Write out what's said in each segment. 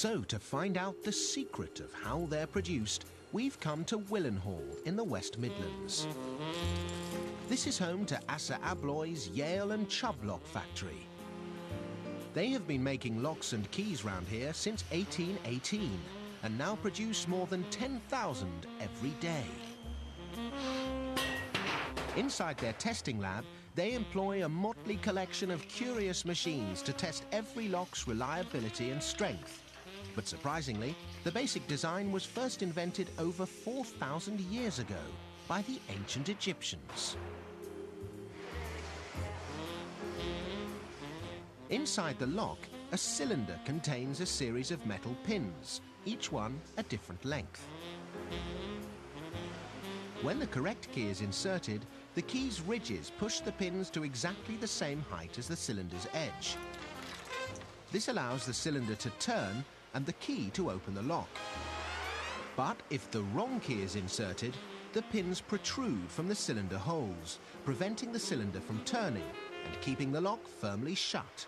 So, to find out the secret of how they're produced, we've come to Willenhall in the West Midlands. This is home to Assa Abloy's Yale and Chubb lock factory. They have been making locks and keys round here since 1818 and now produce more than 10,000 every day. Inside their testing lab, they employ a motley collection of curious machines to test every lock's reliability and strength. But surprisingly, the basic design was first invented over 4,000 years ago by the ancient Egyptians. Inside the lock, a cylinder contains a series of metal pins, each one a different length. When the correct key is inserted, the key's ridges push the pins to exactly the same height as the cylinder's edge. This allows the cylinder to turn and the key to open the lock. But if the wrong key is inserted, the pins protrude from the cylinder holes, preventing the cylinder from turning and keeping the lock firmly shut.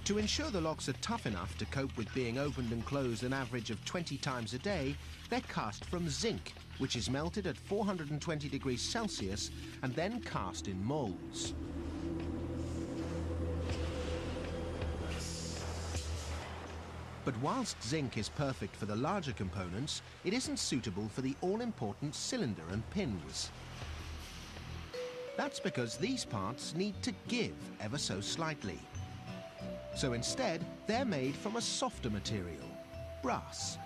To ensure the locks are tough enough to cope with being opened and closed an average of 20 times a day, they're cast from zinc, which is melted at 420 degrees Celsius and then cast in molds. But whilst zinc is perfect for the larger components, it isn't suitable for the all-important cylinder and pins. That's because these parts need to give ever so slightly. So instead, they're made from a softer material, brass.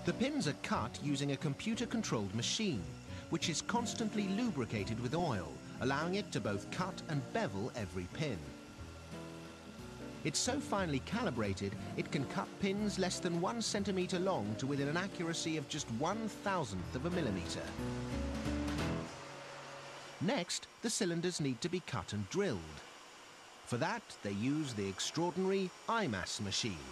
The pins are cut using a computer-controlled machine, which is constantly lubricated with oil, allowing it to both cut and bevel every pin. It's so finely calibrated, it can cut pins less than 1 centimetre long to within an accuracy of just 1/1000th of a millimetre. Next, the cylinders need to be cut and drilled. For that, they use the extraordinary IMAS machine.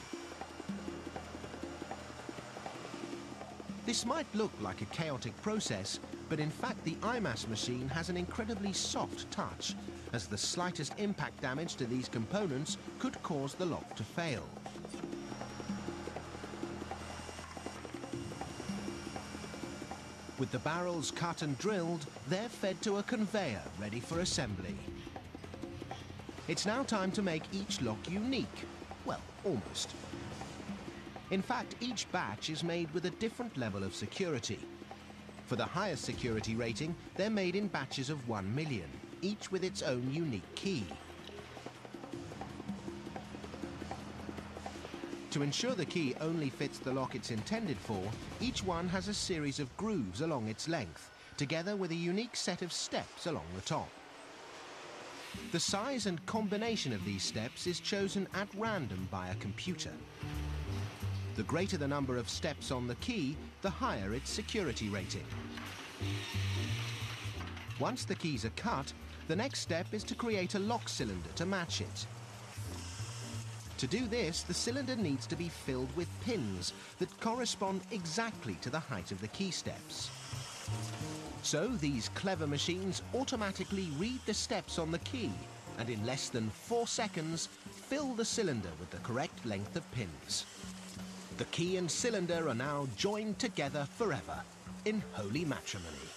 This might look like a chaotic process, but in fact the IMAS machine has an incredibly soft touch, as the slightest impact damage to these components could cause the lock to fail. With the barrels cut and drilled, they're fed to a conveyor ready for assembly. It's now time to make each lock unique. Well, almost. In fact, each batch is made with a different level of security. For the highest security rating, they're made in batches of 1 million, each with its own unique key. To ensure the key only fits the lock it's intended for, each one has a series of grooves along its length, together with a unique set of steps along the top. The size and combination of these steps is chosen at random by a computer. The greater the number of steps on the key, the higher its security rating. Once the keys are cut, the next step is to create a lock cylinder to match it. To do this, the cylinder needs to be filled with pins that correspond exactly to the height of the key steps. So these clever machines automatically read the steps on the key and in less than 4 seconds fill the cylinder with the correct length of pins. The key and cylinder are now joined together forever in holy matrimony.